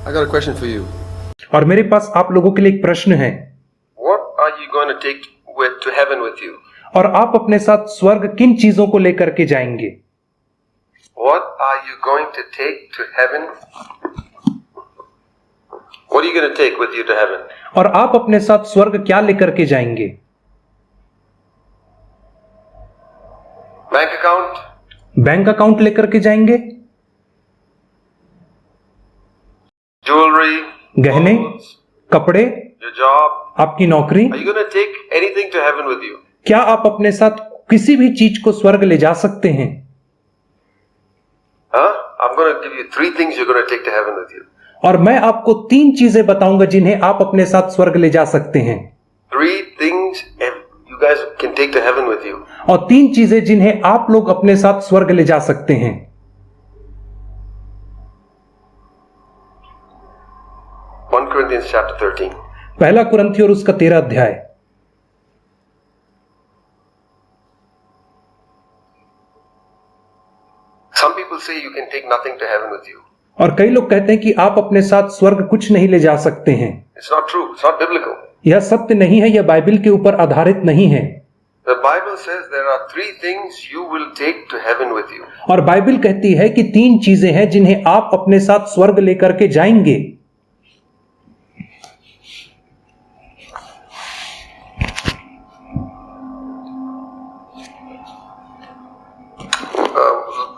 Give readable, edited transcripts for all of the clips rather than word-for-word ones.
I got a question for you. और मेरे पास आप लोगों के लिए एक प्रश्न है। What are you going to take to heaven with you? और आप अपने साथ स्वर्ग किन चीजों को लेकर के जाएंगे? What are you going to take to heaven? What are you going to take with you to heaven? और आप अपने साथ स्वर्ग क्या लेकर के जाएंगे? Bank account? बैंक अकाउंट लेकर के जाएंगे? Jewelry? गहने, clothes, कपड़े, your job? आपकी नौकरी? Are you going to take anything to heaven with you? क्या आप अपने साथ किसी भी चीज को स्वर्ग ले जा सकते हैं? Huh? I'm going to give you 3 things you're going to take to heaven with you. और मैं आपको 3 चीजें बताऊंगा जिन्हें आप अपने साथ स्वर्ग ले जा सकते हैं। 3 things you guys can take to heaven with you. और 3 चीजें जिन्हें आप लोग अपने साथ स्वर्ग ले जा सकते हैं। 1 Corinthians chapter 13. पहला कुरिन्थियों और उसका 13 अध्याय। Some people say you can take nothing to heaven with you. और कई लोग कहते हैं कि आप अपने साथ स्वर्ग कुछ नहीं ले जा सकते हैं। It's not true. It's not biblical. यह सत्य नहीं है, यह बाइबल के ऊपर आधारित नहीं है। The Bible says there are 3 things you will take to heaven with you. और बाइबल कहती है कि 3 चीजें हैं जिन्हें आप अपने साथ स्वर्ग लेकर के जाएंगे। Uh,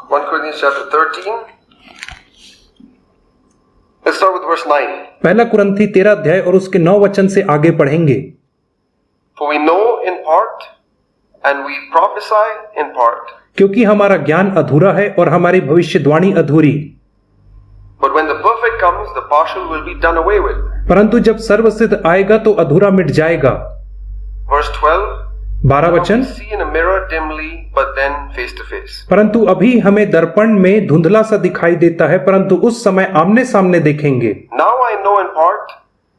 1 Corinthians chapter 13. Let's start with verse 9. पहला कुरिन्थी 13 अध्याय और उसके 9 वचन से आगे पढ़ेंगे। For we know in part and we prophesy in part. क्योंकि हमारा ज्ञान अधूरा है और हमारी भविष्यवाणी अधूरी। But when the perfect comes, the partial will be done away with. परंतु जब सर्वसिद्ध आएगा तो अधूरा मिट जाएगा। Verse 12. 12 Now वचन। we see in a mirror dimly, but then face to face. परंतु अभी हमें दर्पण में धुंधला सा दिखाई देता है, परंतु उस समय आमने सामने देखेंगे। Now I know in part,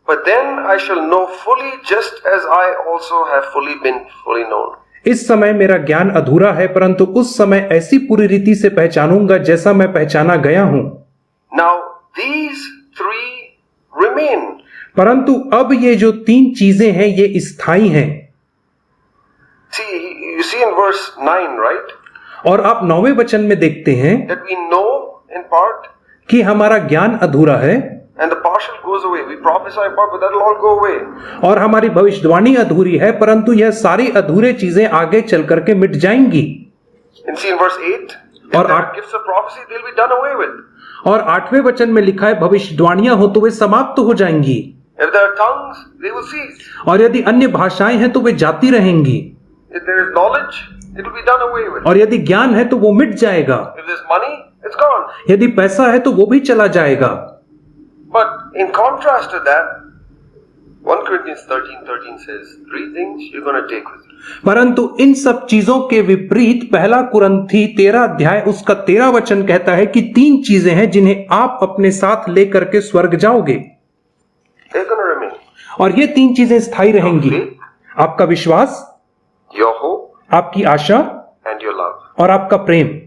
but then I shall know fully, just as I also have fully been fully known. इस समय मेरा ज्ञान अधूरा है, परंतु उस समय ऐसी पूरी रीति से पहचानूंगा जैसा मैं पहचाना गया हूं। Now these 3 remain. परंतु अब ये जो 3 चीजें हैं ये स्थायी हैं। See, you see in verse 9, right? और आप 9वें वचन में देखते हैं That we know in part कि हमारा ज्ञान अधूरा है and the partial goes away. We prophesy in part, but that will all go away. और हमारी भविष्यवाणी अधूरी है, परंतु यह सारी अधूरे चीजें आगे चल करके मिट जाएंगी। And see in verse 8, if और there are 8 gifts of prophecy, they'll be done away with. और 8वें वचन में लिखा है भविष्यवाणियां हो तो वे समाप्त हो जाएंगी, If there are tongues, they will cease. और यदि अन्य भाषाएं हैं तो वे जाती रहेंगी, If there is knowledge, it will be done away with. और यदि ज्ञान है तो वो मिट जाएगा, If there's money, it's gone. यदि पैसा है तो वो भी चला जाएगा। But in contrast to that, 1 Corinthians 13:13 says 3 things you're going to take with you. परंतु इन सब चीजों के विपरीत पहला कुरिन्थी 13 अध्याय उसका 13 वचन कहता है कि 3 चीजें हैं जिन्हें आप अपने साथ लेकर के स्वर्ग जाओगे, They're going to remain. और ये 3 चीजें स्थायी रहेंगी। Faith, आपका विश्वास, your hope, आपकी आशा and your love. और आपका प्रेम।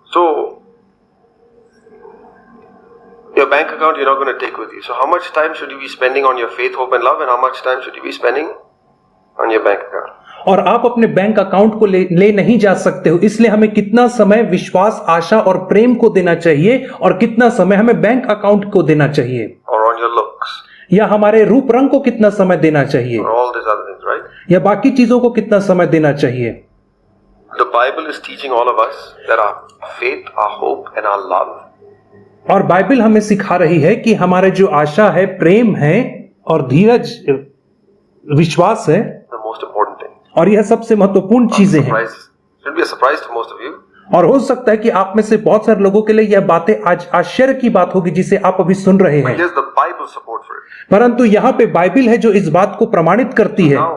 So, your bank account you're not going to take with you. So how much time should you be spending on your faith, hope and love, and how much time should you be spending on your bank account? और आप अपने bank account को ले नहीं जा सकते हो, इसलिए हमें कितना समय विश्वास, आशा और प्रेम को देना चाहिए और कितना समय हमें बैंक अकाउंट को देना चाहिए, Or on your looks? या हमारे रूप रंग को कितना समय देना चाहिए, Or all these other things, right? या बाकी चीजों को कितना समय देना चाहिए। The Bible is teaching all of us that our faith, our hope, and our love और बाइबल हमें सिखा रही है कि हमारे जो आशा है, प्रेम है और धीरज, विश्वास है, the most important thing. और यह सबसे महत्वपूर्ण चीजें हैं। Surprise. Shouldn't be a surprise to most of you. और हो सकता है कि आप में से बहुत सारे लोगों के लिए यह बातें आज आश्चर्य की बात होगी जिसे आप अभी सुन रहे But हैं, here's the Bible support for it. परंतु यहाँ पे बाइबल है जो इस बात को प्रमाणित करती है। Now,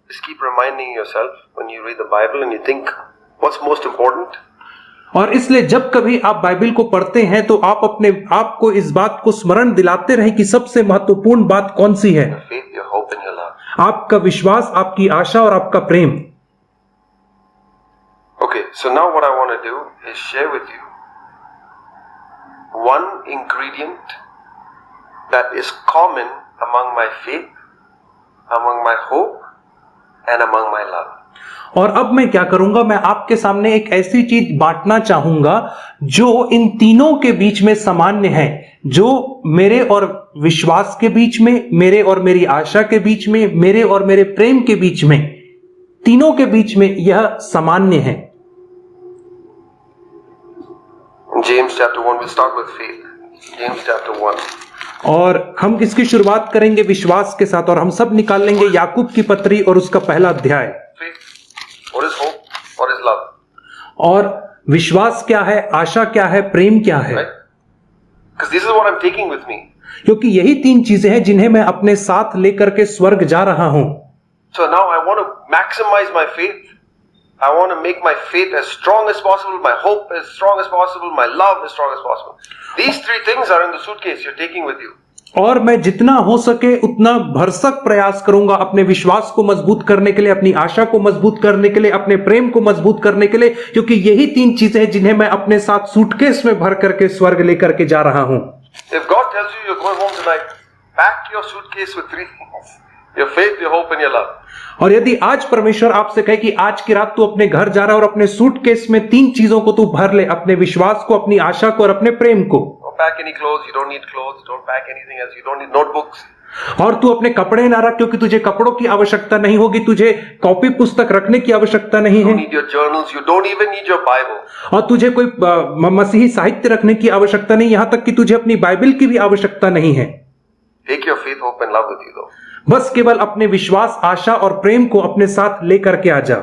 just keep reminding yourself when you read the Bible and you think, what's most important? और इसलिए जब कभी आप बाइबल को पढ़ते हैं तो आप अपने आप को इस बात को स्मरण दिलाते रहें कि सबसे महत्वपूर्ण बात कौन सी है। Your faith, your hope, and your love. आपका विश्वास, आपकी आशा और आपका प्रेम। Okay, so now what I want to do is share with you one ingredient that is common among my faith, among my hope, and among my love. और अब मैं क्या करूंगा, मैं आपके सामने एक ऐसी चीज बांटना चाहूंगा जो इन तीनों के बीच में सामान्य है, जो मेरे और विश्वास के बीच में, मेरे और मेरी आशा के बीच में, मेरे और मेरे प्रेम के बीच में, तीनों के बीच में यह सामान्य है। James chapter 1, we'll start with faith. James chapter 1. और हम इसकी शुरुआत करेंगे विश्वास के साथ, और हम सब निकाल लेंगे याकूब की पत्री और उसका पहला अध्याय। Faith. What is hope? What is love? और विश्वास क्या है, आशा क्या है, प्रेम क्या है? Right? Because this is what I'm taking with me. क्योंकि यही तीन चीजें हैं जिन्हें मैं अपने साथ लेकर के स्वर्ग जा रहा हूं। So now I want to maximize my faith. I want to make my faith as strong as possible, my hope as strong as possible, my love as strong as possible. These three things are in the suitcase you're taking with you. और मैं जितना हो सके उतना भरसक प्रयास करूंगा अपने विश्वास को मजबूत करने के लिए, अपनी आशा को मजबूत करने के लिए, अपने प्रेम को मजबूत करने के लिए, क्योंकि यही तीन चीजें हैं जिन्हें मैं अपने साथ सूटकेस में भर करके स्वर्ग लेकर के जा रहा हूं। If God tells you you're going home tonight, pack your suitcase with three things: your faith, your hope, and your love. और यदि आज परमेश्वर आपसे कहे कि आज की रात तू अपने घर जा रहा है और अपने सूटकेस में तीन चीजों को तू भर ले, अपने विश्वास को, अपनी आशा को और अपने प्रेम को। Don't pack any clothes, you don't need clothes. Don't pack anything else, you don't need notebooks. और तू अपने कपड़े ना रख, क्योंकि तुझे कपड़ों की आवश्यकता नहीं होगी, तुझे कॉपी पुस्तक रखने की आवश्यकता नहीं You है, don't need your journals, you don't even need your Bible. और तुझे कोई मसीही साहित्य रखने की आवश्यकता नहीं, यहां तक कि तुझे अपनी बाइबल की भी आवश्यकता नहीं है। Take your faith, hope, and love with you though. बस केवल अपने विश्वास, आशा और प्रेम को अपने साथ लेकर के आ जा।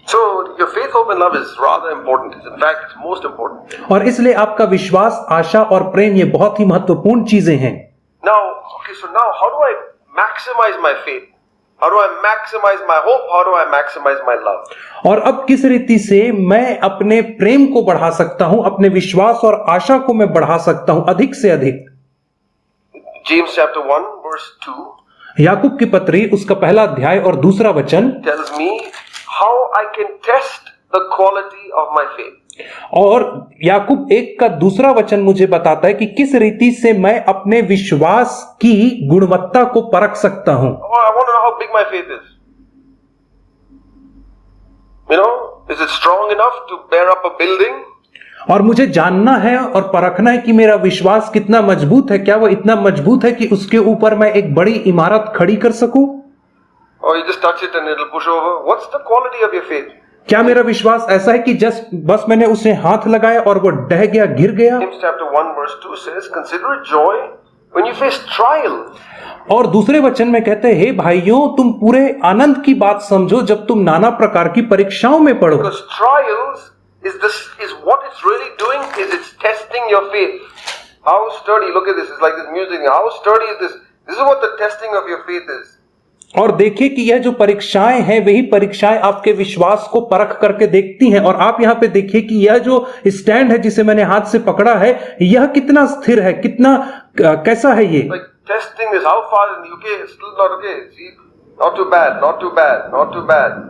So your faith, hope, and love is rather important. In fact, it's most important. और इसलिए आपका विश्वास, आशा और प्रेम ये बहुत ही महत्वपूर्ण चीजें हैं। Now, okay, so now how do I maximize my faith? How do I maximize my hope? How do I maximize my love? और अब किस रीति से मैं अपने प्रेम को बढ़ा सकता हूं, अपने विश्वास और आशा को मैं बढ़ा सकता हूं अधिक से अधिक? James chapter 1 verse 2 याकूब की पत्री उसका पहला अध्याय और दूसरा वचन tells me how I can test the quality of my faith. और याकूब एक का दूसरा वचन मुझे बताता है कि किस रीति से मैं अपने विश्वास की गुणवत्ता को परख सकता हूं। I want to know how big my faith is. You know, is it strong enough to bear up a building? और मुझे जानना है और परखना है कि मेरा विश्वास कितना मजबूत है, क्या वो इतना मजबूत है कि उसके ऊपर मैं एक बड़ी इमारत खड़ी कर सकूं? Or you just touch it and it'll push over? What's the quality of your faith? क्या मेरा विश्वास ऐसा है कि बस मैंने उसे हाथ लगाया और वो ढह गया, गिर गया? James chapter 1 verse 2 says, consider it joy when you face trial. और दूसरे वचन में कहते हैं, हे भाइयों, तुम पूरे आनंद की बात समझो जब तुम नाना प्रकार की परीक्षाओं में पड़ो। Because trials is what it's really doing is it's testing your faith. How sturdy, look at this, it's like this music. How sturdy is this? This is what the testing of your faith is. और देखिए कि यह जो परीक्षाएं हैं वही परीक्षाएं आपके विश्वास को परख करके देखती हैं। और आप यहाँ पे देखिए कि यह जो स्टैंड है जिसे मैंने हाथ से पकड़ा है, यह कितना स्थिर है, कितना कैसा है ये? Like testing this, how far in the UK? Still not okay. See, not too bad, not too bad, not too bad.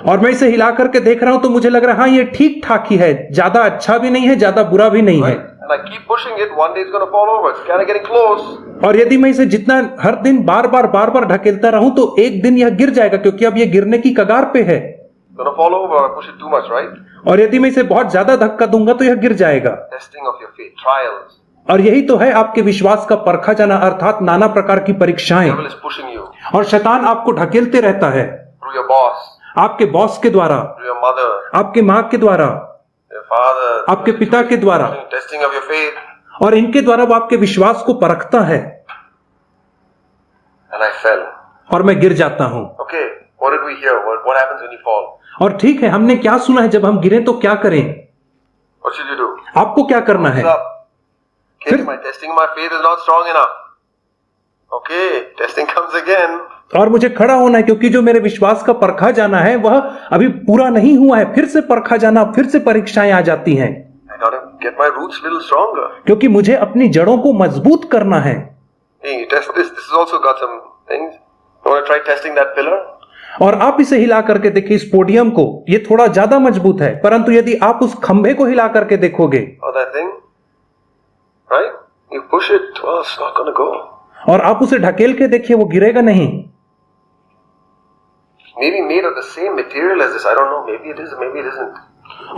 और मैं इसे हिला करके देख रहा हूं तो मुझे लग रहा है हाँ ये ठीक ठाक ही है, ज्यादा अच्छा भी नहीं है, ज्यादा बुरा भी नहीं है। And I keep pushing it, one day it's going to fall over. It's kind of getting close. और यदि मैं इसे जितना हर दिन बार बार ढकेलता रहूं तो एक दिन यह गिर जाएगा, क्योंकि अब यह गिरने की कगार पे है। It's going to fall over. I push it too much, right? और यदि मैं इसे बहुत ज्यादा धक्का दूंगा तो यह गिर जाएगा। Testing of your faith, trials. और यही तो है आपके विश्वास का परखा जाना, अर्थात नाना प्रकार की परीक्षाएं। Devil is pushing you. और शैतान आपको ढकेलते रहता है, Through your boss, आपके बॉस के द्वारा, through your mother, आपके माँ के द्वारा, your father. आपके पिता के द्वारा, Testing of your faith. और इनके द्वारा वो आपके विश्वास को परखता है। And I fell. और मैं गिर जाता हूं। Okay, what did we hear? What happens when you fall? और ठीक है, हमने क्या सुना है, जब हम गिरे तो क्या करें? What should you do? आपको क्या करना है? What's up? Okay, my testing my faith is not strong enough. Okay, testing comes again. और मुझे खड़ा होना है, क्योंकि जो मेरे विश्वास का परखा जाना है वह अभी पूरा नहीं हुआ है। फिर से परखा जाना, फिर से परीक्षाएं आ जाती हैं। I gotta get my roots a little stronger. क्योंकि मुझे अपनी जड़ों को मजबूत करना है। Hey, you test this. This has also got some things. You want to try testing that pillar? और आप इसे हिला करके देखिए, इस पोडियम को, ये थोड़ा ज्यादा मजबूत है, परंतु यदि आप उस खंभे को हिला करके देखोगे, Or that thing? right? You push it, well, it's not going to go. और आप उसे ढकेल के देखिए, वो गिरेगा नहीं. Maybe made of the same material as this. I don't know. Maybe it is, maybe it isn't.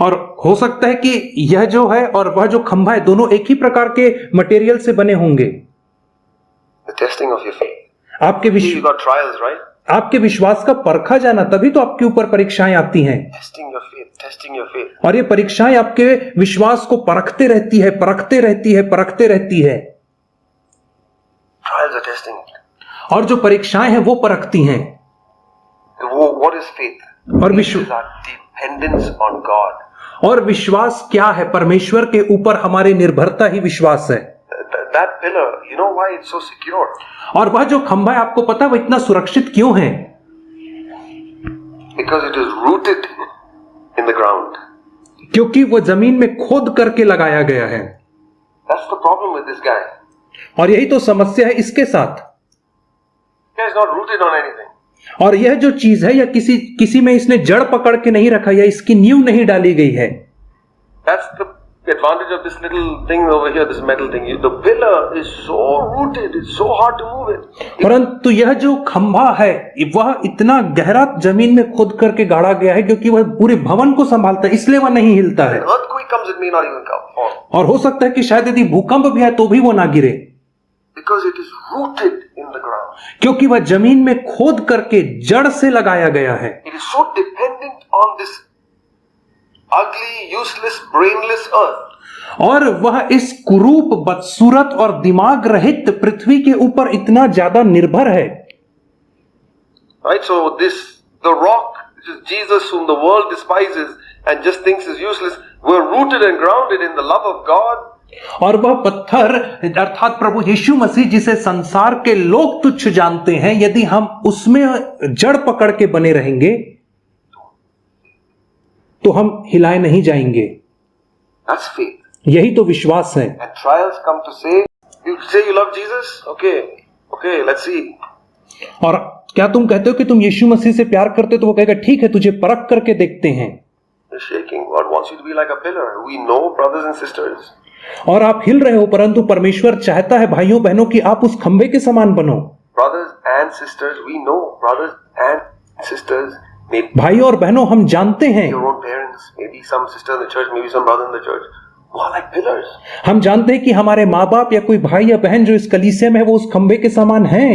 और हो सकता है कि यह जो है और वह जो खंभा है दोनों एक ही प्रकार के मटेरियल से बने होंगे. The testing of your faith. आपके You got trials, right? आपके विश्वास का परखा जाना, तभी तो आपके ऊपर परीक्षाएं आती हैं. Testing your faith, testing your faith. और ये परीक्षाएं आपके विश्वास को परखते रहती है, परखते रहती है, परखते रहती है. Trials are testing it. और जो परीक्षाएं हैं वो परखती हैं. What is faith? और Faith is our dependence on God. और विश्वास क्या है? परमेश्वर के ऊपर हमारी निर्भरता ही विश्वास है. That pillar, you know why it's so secure? और वह जो खंभा है, आपको पता है वो इतना सुरक्षित क्यों है? Because it is rooted in the ground. क्योंकि वो जमीन में खोद करके लगाया गया है. That's the problem with this guy. और यही तो समस्या है इसके साथ. This guy is not rooted on anything. और यह जो चीज है, या किसी में इसने जड़ पकड़ के नहीं रखा, या इसकी नींव नहीं डाली गई है. That's the advantage of this little thing over here, this metal thing. The pillar is so rooted, it's so hard to move it. परंतु यह जो खंभा है वह इतना गहरा जमीन में खोद करके गाड़ा गया है, क्योंकि वह पूरे भवन को संभालता है, इसलिए वह नहीं हिलता है. When earthquake comes, it may not even fall. और हो सकता है कि शायद यदि भूकंप भी आए तो भी वो ना गिरे, Because it is rooted in the ground. क्योंकि वह जमीन में खोद करके जड़ से लगाया गया है. It is so dependent on this ugly, useless, brainless earth. और वह इस कुरूप, बदसूरत और दिमाग रहित पृथ्वी के ऊपर इतना ज्यादा निर्भर है. Right? So the rock, which is Jesus, whom the world despises and just thinks is useless, were rooted and grounded in the love of God. और वह पत्थर अर्थात प्रभु यीशु मसीह, जिसे संसार के लोग तुच्छ जानते हैं, यदि हम उसमें जड़ पकड़ के बने रहेंगे तो हम हिलाए नहीं जाएंगे. That's faith. यही तो विश्वास है. And trials come to say you love Jesus? Okay, let's see. और क्या तुम कहते हो कि तुम यीशु मसीह से प्यार करते हो, तो वो कहेगा ठीक है, तुझे परख करके देखते हैं. You're shaking. God wants you to be like a pillar. We know, brothers and sisters. और आप हिल रहे हो, परंतु परमेश्वर चाहता है भाइयों बहनों कि आप उस खंभे के समान बनो. Brothers and sisters, we know, brothers and sisters, maybe भाइयों और बहनों, हम जानते हैं, your own parents, maybe some sister in the church, maybe some brother in the church, who are like pillars. हम जानते हैं कि हमारे माँ बाप या कोई भाई या बहन जो इस कलीसिया में है, वो उस खंभे के समान हैं.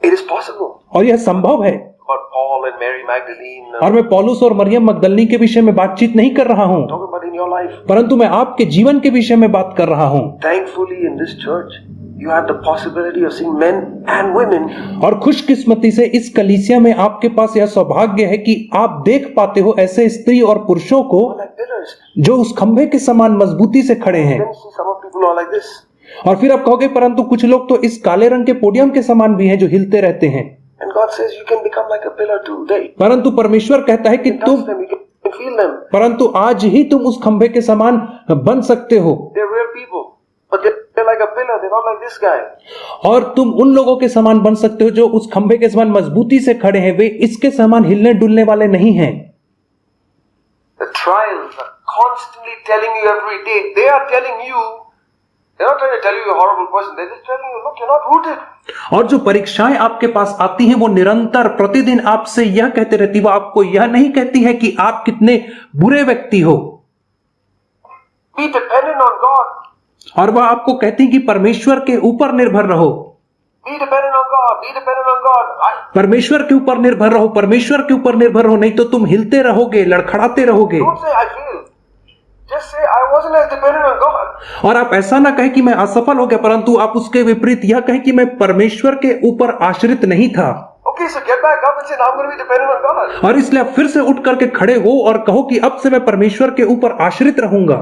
It is possible. और यह संभव है. About Paul and Mary Magdalene. और मैं पौलुस और मरियम मगदलनी के विषय में बातचीत नहीं कर रहा हूं, Talking about in your life. परंतु मैं आपके जीवन के विषय में बात कर रहा हूं. Thankfully, in this church, you have the possibility of seeing men and women. और खुशकिस्मती से इस कलीसिया में आपके पास यह सौभाग्य है कि आप देख पाते हो ऐसे स्त्री और पुरुषों को Who are like pillars. जो उस खंभे के समान मजबूती से खड़े हैं. Then see some of people who are like this. और फिर आप कहोगे परंतु कुछ लोग तो इस काले रंग के पोडियम के समान भी हैं जो हिलते रहते हैं. And God says you can become like a pillar too. They परंतु परमेश्वर कहता है कि touch तुम, them, you can feel them. परंतु आज ही तुम उस खंभे के समान बन सकते हो. They're real people, but they're like a pillar. They're not like this guy. और तुम उन लोगों के समान बन सकते हो जो उस खंभे के समान मजबूती से खड़े हैं. वे इसके समान हिलने डुलने वाले नहीं हैं. The trials are constantly telling you every day. They are telling you. They're not trying to tell you you're a horrible person. They're just telling you, look, you're not rooted. और जो परीक्षाएं आपके पास आती हैं वो निरंतर प्रतिदिन आपसे यह कहते रहती है, वो आपको यह नहीं कहती है कि आप कितने बुरे व्यक्ति हो. Be dependent on God. और वह आपको कहती है कि परमेश्वर के ऊपर निर्भर रहो. Be dependent on God. Be dependent on God. परमेश्वर के ऊपर निर्भर रहो, परमेश्वर के ऊपर निर्भर रहो, नहीं तो तुम हिलते रहोगे, लड़खड़ाते रहोगे. Don't say I failed. Just say I wasn't as dependent on God. और आप ऐसा ना कहें कि मैं असफल हो गया, परंतु आप उसके विपरीत यह कहें कि मैं परमेश्वर के ऊपर आश्रित नहीं था. Okay, so get back up and say, now I'm going to be dependent on God. और इसलिए आप फिर से उठ करके खड़े हो और कहो कि अब से मैं परमेश्वर के ऊपर आश्रित रहूंगा.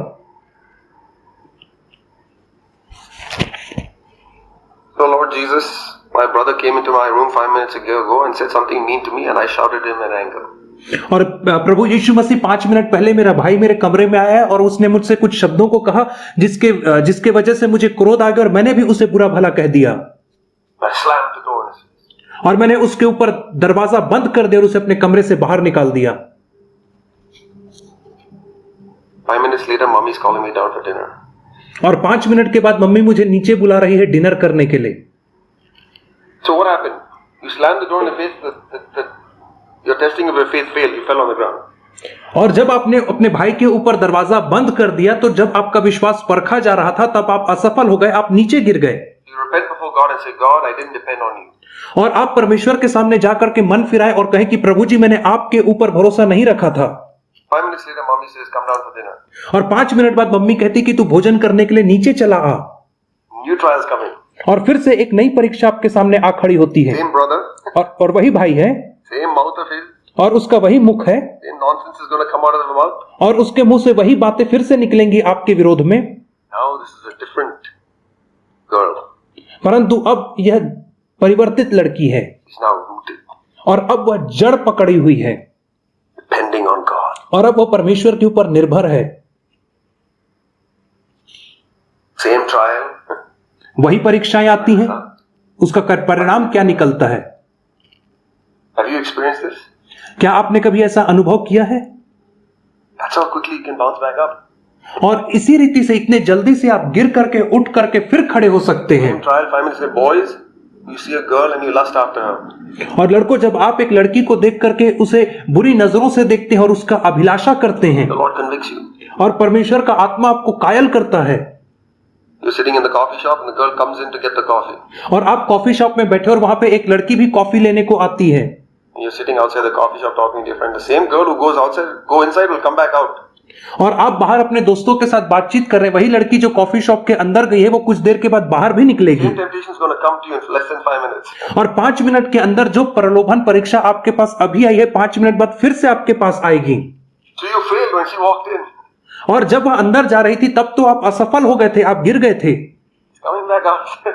So Lord Jesus, my brother came into my room 5 minutes ago and said something mean to me and I shouted him in anger. और प्रभु यीशु मसीह 5 मिनट पहले मेरा भाई मेरे कमरे में आया और उसने मुझसे कुछ शब्दों को कहा जिसके वजह से मुझे क्रोध आ गया और मैंने भी उसे बुरा भला कह दिया. I slammed the door in his face. और मैंने उसके ऊपर दरवाजा बंद कर दिया और उसे अपने कमरे से बाहर निकाल दिया. 5 minutes later, mommy's calling me down for dinner. और 5 मिनट के बाद मम्मी मुझे नीचे बुला रही है डिनर करने के लिए। So what happened? You slammed the door in the face. Your testing of your faith failed. You fell on the ground. और जब आपने अपने भाई के ऊपर दरवाजा बंद कर दिया तो जब आपका विश्वास परखा जा रहा था तब आप असफल हो गए, आप नीचे गिर गए। You repent before God and say, God, I didn't depend on you. और आप परमेश्वर के सामने जाकर के मन फिराए और कहे कि प्रभु जी मैंने आपके ऊपर भरोसा नहीं रखा था। 5 minutes later, mommy says, come down for dinner. और 5 मिनट बाद मम्मी कहती कि तू भोजन करने के लिए नीचे चला आ। New trials coming. और फिर से एक नई परीक्षा आपके सामने आ खड़ी होती है। Same brother. और वही भाई है, Same mouth of his. और उसका वही मुख है, Same nonsense is going to come out of his mouth. और उसके मुंह से वही बातें फिर से निकलेंगी आपके विरोध में। Now this is a different girl. परंतु अब यह परिवर्तित लड़की है She's now rooted, और अब वह जड़ पकड़ी हुई है depending on God. और अब वह परमेश्वर के ऊपर निर्भर है। Same trial. वही परीक्षाएं आती हैं, उसका परिणाम क्या निकलता है? Have you experienced this? क्या आपने कभी ऐसा अनुभव किया है? That's how quickly you can bounce back up. और इसी रीति से इतने जल्दी से आप गिर करके उठ करके फिर खड़े हो सकते हैं। Same trial, 5 minutes later, boys, you see a girl and you lust after her. और लड़कों, जब आप एक लड़की को देख करके उसे बुरी नजरों से देखते हैं और उसका अभिलाषा करते हैं, The Lord convicts you. और परमेश्वर का आत्मा आपको कायल करता है, You're sitting in the coffee shop and the girl comes in to get the coffee. और आप कॉफी शॉप में बैठे और वहां पे एक लड़की भी कॉफी लेने को आती है, You're sitting outside the coffee shop talking to your friend. The same girl who goes outside, go inside, will come back out. और आप बाहर अपने दोस्तों के साथ बातचीत कर रहे हैं, वही लड़की जो कॉफी शॉप के अंदर गई है वो कुछ देर के बाद बाहर भी निकलेगी। Same temptation is going to come to you in less than 5 minutes. और 5 मिनट के अंदर जो प्रलोभन परीक्षा आपके पास अभी आई है, 5 मिनट बाद फिर से आपके पास आएगी। So you failed when she walked in. और जब वह अंदर जा रही थी तब तो आप असफल हो गए थे, आप गिर गए थे, She's coming back out.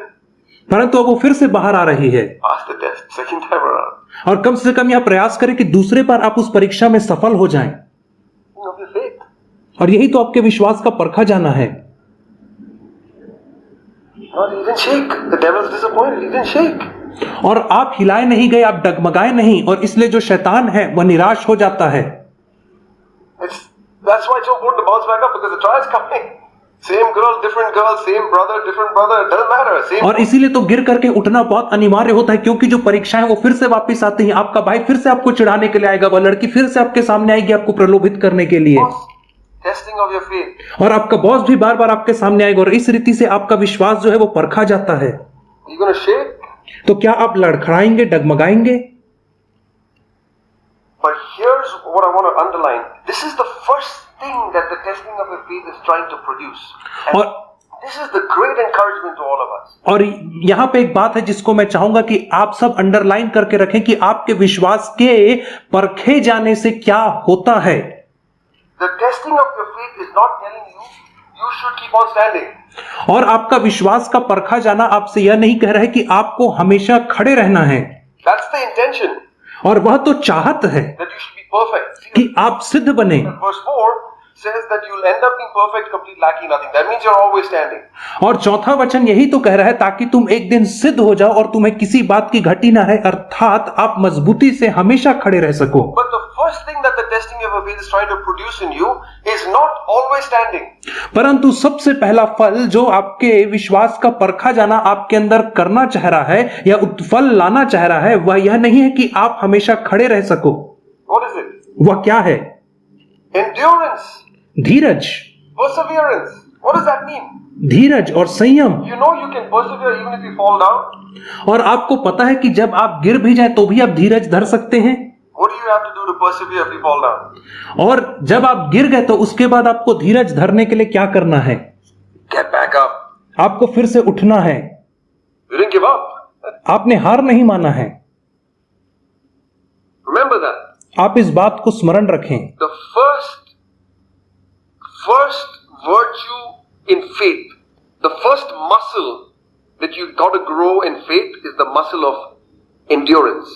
परंतु अब वो फिर से बाहर आ रही है। Pass the test, second time around. और कम से कम यह प्रयास करें कि दूसरे बार आप उस परीक्षा में सफल हो जाएं। Of your faith. और यही तो आपके विश्वास का परखा जाना है। No, he didn't shake. The devil's disappointed. He didn't shake. और आप हिलाए नहीं गए, आप डगमगाए नहीं, और इसलिए जो शैतान है वह निराश हो जाता है। That's why it's so important to bounce back up, because the trial's coming. Same girl, different girl, same brother, different brother. It doesn't matter. Same. और इसीलिए तो गिर करके उठना बहुत अनिवार्य होता है, क्योंकि जो परीक्षाएं वो फिर से वापस आती हैं। आपका भाई फिर से आपको चिढ़ाने के लिए आएगा, वह लड़की फिर से आपके सामने आएगी आपको प्रलोभित करने के लिए, Testing of your faith. और आपका बॉस भी बार बार आपके सामने आएगा, और इस रीति से आपका विश्वास जो है वो परखा जाता है। You're going to shake. तो क्या आप लड़खड़ाएंगे, डगमगाएंगे? But here's what I want to underline. This is the first thing that the testing of your faith is trying to produce. And और this is the great encouragement to all of us. और यहाँ पे एक बात है जिसको मैं चाहूंगा कि आप सब अंडरलाइन करके रखें कि आपके विश्वास के परखे जाने से क्या होता है। The testing of your faith is not telling you should keep on standing. और आपका विश्वास का परखा जाना आपसे यह नहीं कह रहा है कि आपको हमेशा खड़े रहना है, That's the intention, और वह तो चाहत है that you should be perfect. See, कि आप सिद्ध बने। verse 4 says that you'll end up being perfect, complete, lacking nothing. That means you're always standing. और चौथा वचन यही तो कह रहा है ताकि तुम एक दिन सिद्ध हो जाओ और तुम्हें किसी बात की घटी ना है, अर्थात आप मजबूती से हमेशा खड़े रह सको। But the first thing that the testing of your faith is trying to produce in you is not always standing. परंतु सबसे पहला फल जो आपके विश्वास का परखा जाना आपके अंदर करना चाह रहा है या फल लाना चाह रहा है, वह यह नहीं है कि आप हमेशा खड़े रह सको। What is it? वह क्या है? Endurance, Dheeraj. perseverance. What does that mean? धीरज और संयम। You know you can persevere even if you fall down. और आपको पता है कि जब आप गिर भी जाए तो भी आप धीरज धर सकते हैं। What do you have to do to persevere if you fall down? और जब आप गिर गए तो उसके बाद आपको धीरज धरने के लिए क्या करना है? Get back up. आपको फिर से उठना है। You didn't give up. आपने हार नहीं माना है। Remember that. आप इस बात को स्मरण रखें। The first virtue in faith, the first muscle that you got to grow in faith is the muscle of endurance.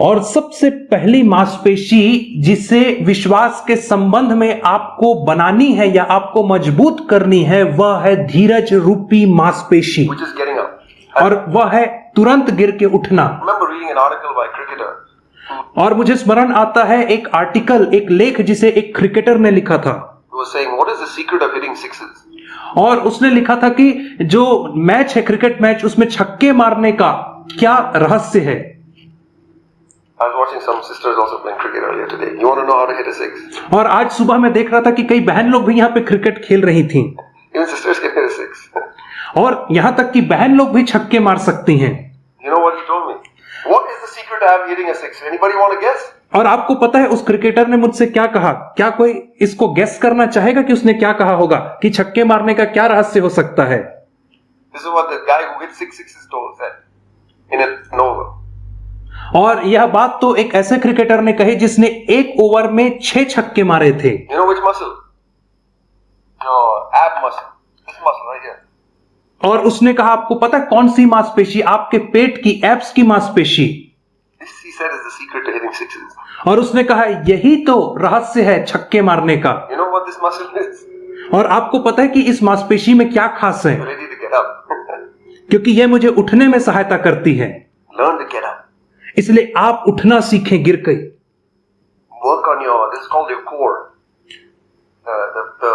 और सबसे पहली मांसपेशी जिसे विश्वास के संबंध में आपको बनानी है या आपको मजबूत करनी है, वह है धीरज रूपी मांसपेशी, Which is getting up. और वह है तुरंत गिर के उठना। I remember reading an article by a cricketer. और मुझे स्मरण आता है एक आर्टिकल, एक लेख जिसे एक क्रिकेटर ने लिखा था। Who was saying, what is the secret of hitting sixes? और उसने लिखा था कि जो मैच है क्रिकेट मैच उसमें छक्के मारने का क्या रहस्य है। I was watching some sisters also playing cricket earlier today. You want to know how to hit a six? और आज सुबह मैं देख रहा था कि कई बहन लोग भी यहाँ पे क्रिकेट खेल रही थी Even sisters can hit a six. और यहाँ तक कि बहन लोग भी छक्के मार सकती हैं। You know what he told me? What is the secret to have hitting a six? Anybody want to guess? और आपको पता है उस क्रिकेटर ने मुझसे क्या कहा? क्या कोई इसको गेस करना चाहेगा कि उसने क्या कहा होगा कि छक्के मारने का क्या रहस्य हो सकता है? This is what the guy who hit six sixes told said in an over. और यह बात तो एक ऐसे क्रिकेटर ने कही जिसने एक ओवर में 6 छक्के मारे थे। You know which muscle? Your ab muscle. This muscle right here. और उसने कहा आपको पता है कौन सी मांसपेशी? आपके पेट की एब्स की मांसपेशी। This he said is the secret to hitting sixes. और उसने कहा यही तो रहस्य है छक्के मारने का। You know what this muscle is? और आपको पता है कि इस मांसपेशी में क्या खास है? Ready to get up. क्योंकि यह मुझे उठने में सहायता करती है। Learn to get up. इसलिए आप उठना सीखें गिर के। Work on your. This is called your core. The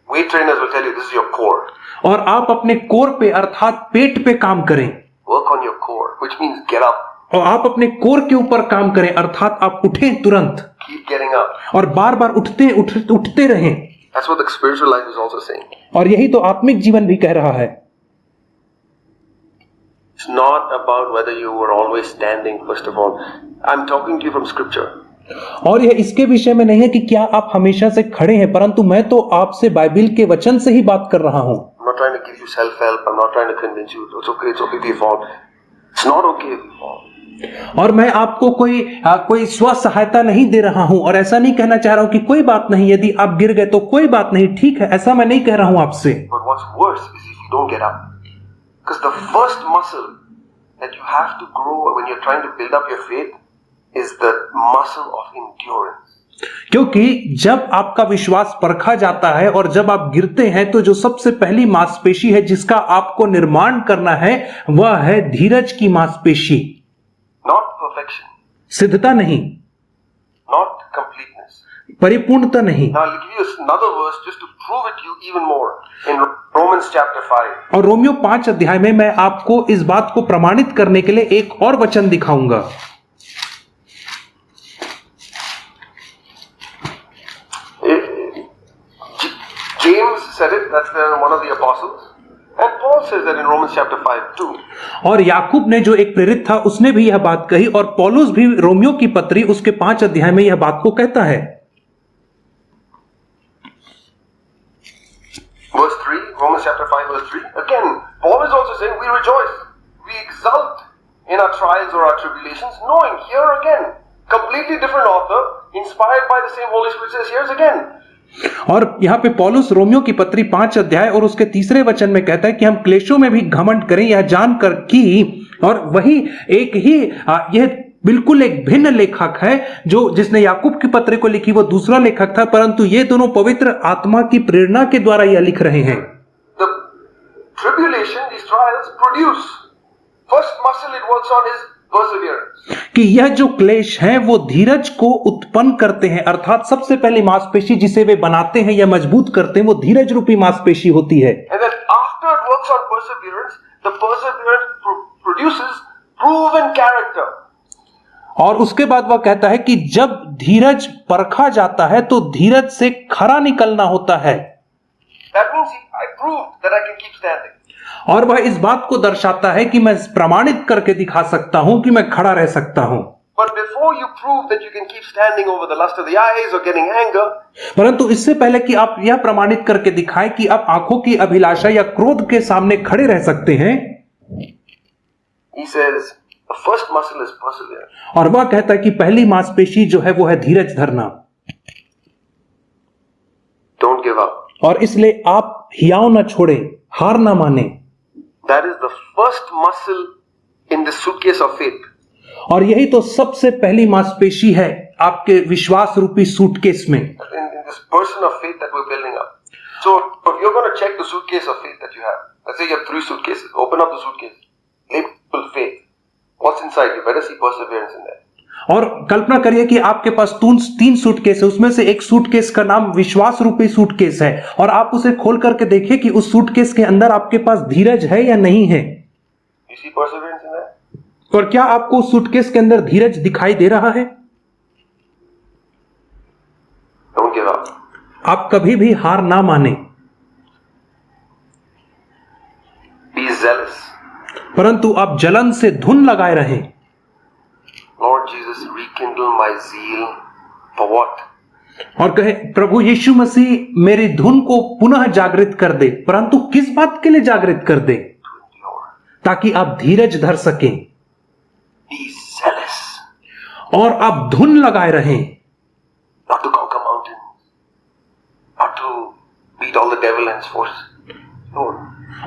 weight trainers will tell you this is your core. और आप अपने कोर पे अर्थात पेट पे काम करें। Work on your core, which means get up. और आप अपने कोर के ऊपर काम करें अर्थात आप उठें तुरंत Keep getting up. और बार बार उठते रहें। That's what the spiritual life is also saying. और यही तो आत्मिक जीवन भी कह रहा है। It's not about whether you were always standing, first of all. I'm talking to you from scripture. और यह इसके विषय में नहीं है कि क्या आप हमेशा से खड़े हैं, परंतु मैं तो आपसे बाइबिल के वचन से ही बात कर रहा हूं। I'm not trying to give you self-help. I'm not trying to convince you. It's okay if you fall. It's not okay if you fall. और मैं आपको कोई स्व सहायता नहीं दे रहा हूं और ऐसा नहीं कहना चाह रहा हूं कि कोई बात नहीं, यदि आप गिर गए तो कोई बात नहीं, ठीक है, ऐसा मैं नहीं कह रहा हूं आपसे। But what's worse is if you don't get up. Because the first muscle that you have to grow when you're trying to build up your faith is the muscle of endurance. क्योंकि जब आपका विश्वास परखा जाता है और जब आप गिरते हैं तो जो सबसे पहली मांसपेशी है जिसका आपको निर्माण करना है वह है धीरज की मांसपेशी। Not perfection. सिद्धता नहीं, Not completeness. परिपूर्णता नहीं। Now I'll give you another verse just to prove it to you even more. In Romans chapter 5. और रोमियो 5 अध्याय में मैं आपको इस बात को प्रमाणित करने के लिए एक और वचन दिखाऊंगा। James said it, that's one of the apostles. And Paul says that in Romans chapter 5 too. और याकूब ने जो एक प्रेरित था उसने भी यह बात कही और पौलुस भी रोमियो की पत्री उसके 5 अध्याय में यह बात को कहता है। Verse 3, Romans chapter 5 verse 3. Again, Paul is also saying we rejoice, we exult in our trials or our tribulations, knowing here again, completely different author, inspired by the same Holy Spirit says, here's again. और यहाँ पे पौलुस Romeo की पत्री 5 अध्याय और उसके 3 वचन में कहता है कि हम क्लेशों में भी घमंड करें यह जानकर कि, और वही एक ही यह बिल्कुल एक भिन्न लेखक है जो जिसने याकूब की पत्री को लिखी वो दूसरा लेखक था, परंतु ये दोनों पवित्र आत्मा की प्रेरणा के द्वारा यह लिख रहे हैं। The tribulation, these trials produce. First muscle it works on is perseverance. कि यह जो क्लेश हैं वो धीरज को उत्पन्न करते हैं, अर्थात सबसे पहली मांसपेशी जिसे वे बनाते हैं या मजबूत करते हैं वो धीरज रूपी मांसपेशी होती है। And then after it works on perseverance, the perseverance produces proven character. और उसके बाद वह कहता है कि जब धीरज परखा जाता है तो धीरज से खरा निकलना होता है। That means I proved that I can keep standing. और वह इस बात को दर्शाता है कि मैं प्रमाणित करके दिखा सकता हूं कि मैं खड़ा रह सकता हूं। But before you prove that you can keep standing over the lust of the eyes or getting anger, परंतु इससे पहले कि आप यह प्रमाणित करके दिखाएं कि आप आंखों की अभिलाषा या क्रोध के सामने खड़े रह सकते हैं, he says the first muscle is perseverance. और वह कहता है कि पहली मांसपेशी जो है वो है धीरज धरना। Don't give up. और इसलिए आप हियाव न छोड़ें, हार ना माने। That is the first muscle in the suitcase of faith. और यही तो सबसे पहली मांसपेशी है आपके विश्वास रूपी सूटकेस में। In this person of faith that we're building up. So if you're going to check the suitcase of faith that you have, let's say you have 3 suitcases, open up the suitcase, label faith. What's inside? You better see perseverance in there. और कल्पना करिए कि आपके पास तीन suitcase है, उसमें से एक suitcase का नाम विश्वास रूपी सूटकेस है, और आप उसे खोल करके देखिए कि उस सूटकेस के अंदर आपके पास धीरज है या नहीं है। You see perseverance in that? और क्या आपको उस सूटकेस के अंदर धीरज दिखाई दे रहा है? Don't give up. आप कभी भी हार ना माने, Be zealous. परंतु आप जलन से धुन लगाए रहें। Lord Jesus, rekindle my zeal for what? और कहे, प्रभु यीशु मसीह मेरी धुन को पुनः जागृत कर दे, परंतु किस बात के लिए जागृत कर दे? To endure. ताकि आप धीरज धर सकें Be zealous. और आप धुन लगाए रहें, Not to conquer mountains. Not to beat all the devil and his force. No.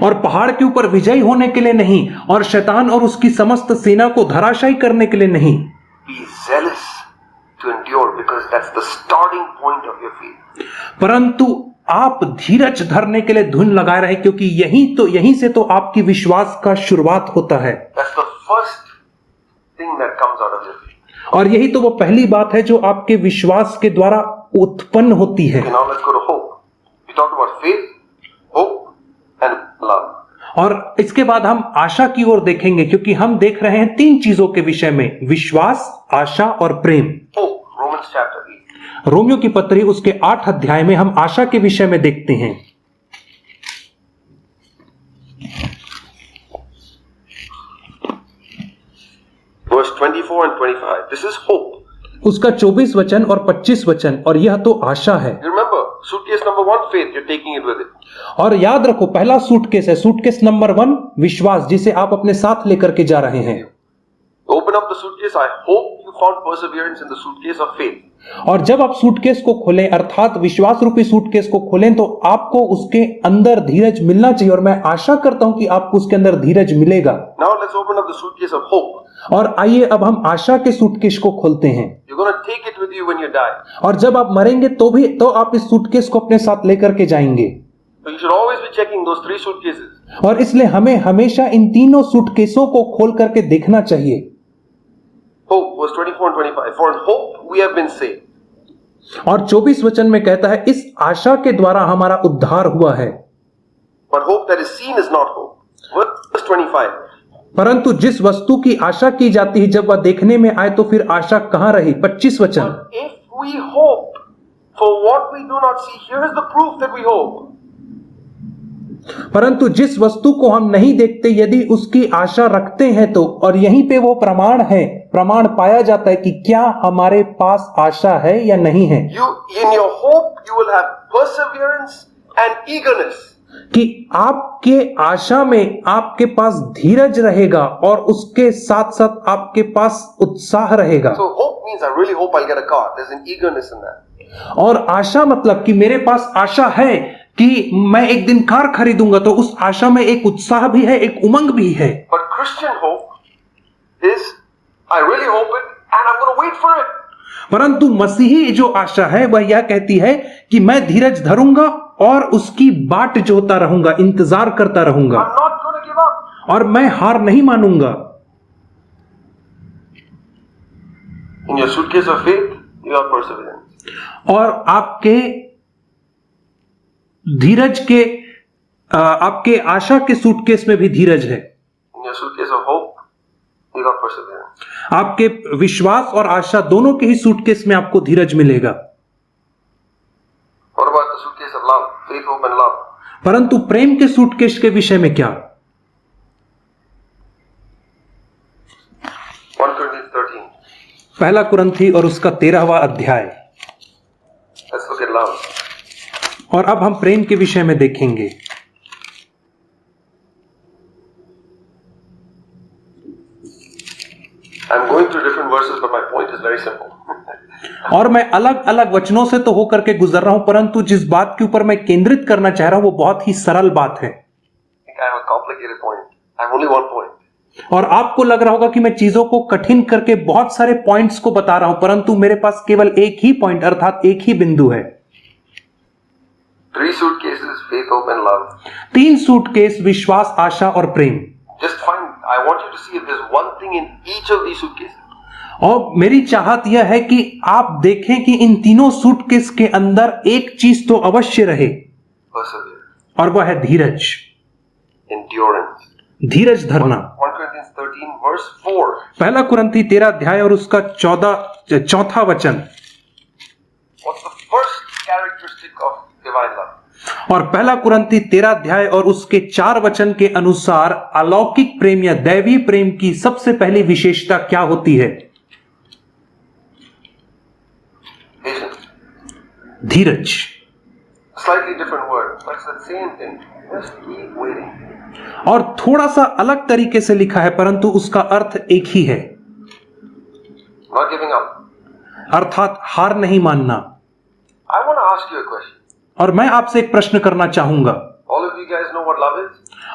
और पहाड़ के ऊपर विजयी होने के लिए नहीं, और शैतान और उसकी समस्त सेना को धराशायी करने के लिए नहीं। Be zealous to endure because that's the starting point of your faith. परंतु आप धीरज धरने के लिए धुन लगाए रहे, क्योंकि यहीं से तो आपकी विश्वास का शुरुआत होता है। That's the first thing that comes out of your faith. और यही तो वो पहली बात है जो आपके विश्वास के द्वारा उत्पन्न होती है। Okay, now let's go to hope. We talked about faith, hope, and love. और इसके बाद हम आशा की ओर देखेंगे, क्योंकि हम देख रहे हैं तीन चीजों के विषय में, विश्वास, आशा और प्रेम। Hope, Romans chapter 8. रोमियो की पत्री उसके 8 अध्याय में हम आशा के विषय में देखते हैं। Verse 24 and 25. This is hope. उसका 24 वचन और 25 वचन, और यह तो आशा है। You remember, suitcase number 1, faith. You're taking it with it. और याद रखो, पहला सूटकेस है, सूटकेस नंबर 1 विश्वास, जिसे आप अपने साथ लेकर के जा रहे हैं। Open up the suitcase. I hope you found perseverance in the suitcase of faith. और जब आप सूटकेस को खोलें, अर्थात विश्वास रूपी सूटकेस को खोलें, तो आपको उसके अंदर धीरज मिलना चाहिए, और मैं आशा करता हूं कि आपको उसके अंदर धीरज मिलेगा। Now let's open up the suitcase of hope. और आइए अब हम आशा के सूटकेस को खोलते हैं। You're going to take it with you when you die. और जब आप मरेंगे तो आप इस सूटकेस को अपने साथ लेकर के जाएंगे। So you should always be checking those 3 suitcases. और इसलिए हमें हमेशा इन तीनों सूटकेसों को खोल करके देखना चाहिए। Hope, verse 24 and 25. For in hope we have been saved. और 24 वचन में कहता है, इस आशा के द्वारा हमारा उद्धार हुआ है। But hope that is seen is not hope. Verse 25. परंतु जिस वस्तु की आशा की जाती है, जब वह देखने में आए तो फिर आशा कहां रही? 25 वचन। But if we hope for what we do not see, here is the proof that we hope. परंतु जिस वस्तु को हम नहीं देखते, यदि उसकी आशा रखते हैं तो, और यहीं पे वो प्रमाण है, प्रमाण पाया जाता है कि क्या हमारे पास आशा है या नहीं है। In your hope, you will have perseverance and eagerness. कि आपके आशा में आपके पास धीरज रहेगा, और उसके साथ साथ आपके पास उत्साह रहेगा। So hope means I really hope I'll get a car. There's an eagerness in that. और आशा मतलब कि मेरे पास आशा है कि मैं एक दिन कार खरीदूंगा, तो उस आशा में एक उत्साह भी है, एक उमंग भी है। But Christian hope is I really hope it and I'm going to wait for it. परंतु मसीही जो आशा है वह यह कहती है कि मैं धीरज धरूंगा और उसकी बाट जोता रहूंगा, इंतजार करता रहूंगा, I'm not going to give up. और मैं हार नहीं मानूंगा। In your suitcase of faith, you have perseverance. और आपके धीरज के आपके आशा के सूटकेस में भी धीरज है। In your suitcase of hope, you got perseverance. आपके विश्वास और आशा दोनों के ही सूटकेस में आपको धीरज मिलेगा। What about the suitcase of love? Faith, hope and love. परंतु प्रेम के सूटकेस के विषय में क्या? 1 Corinthians 13. पहला कुरिन्थी और उसका 13वां अध्याय। Let's look at love. और अब हम प्रेम के विषय में देखेंगे। I'm going through different verses, but my point is very simple. और मैं अलग अलग वचनों से तो होकर के गुजर रहा हूं, परंतु जिस बात के ऊपर मैं केंद्रित करना चाह रहा हूं वो बहुत ही सरल बात है। I think I have a complicated point. I have only one point. और आपको लग रहा होगा कि मैं चीजों को कठिन करके बहुत सारे पॉइंट्स को बता रहा हूं, परंतु मेरे पास केवल एक ही पॉइंट अर्थात एक ही बिंदु है। 3 suitcases, faith, hope and love. 3 suitcase, विश्वास, आशा और प्रेम। Just find, I want you to see if there's one thing in each of these suitcases. और मेरी चाहत यह है कि आप देखें कि इन तीनों सूटकेस के अंदर एक चीज तो अवश्य रहे, Perseverance. और वह है धीरज, Endurance. धीरज धरना। 1 Corinthians 13 verse 4. पहला कुरिन्थी 13 अध्याय और उसका 4वां वचन। What's the first characteristic of divine love? और पहला कुरिन्थी 13 अध्याय और उसके 4 वचन के अनुसार अलौकिक प्रेम या दैवीय प्रेम की सबसे पहली विशेषता क्या होती है? Patience. Dheeraj. Slightly different word, but it's the same thing. Just keep waiting. और थोड़ा सा अलग तरीके से लिखा है, परंतु उसका अर्थ एक ही है, Not giving up. अर्थात हार नहीं मानना। I want to ask you a question. और मैं आपसे एक प्रश्न करना चाहूंगा, All of you guys know what love is?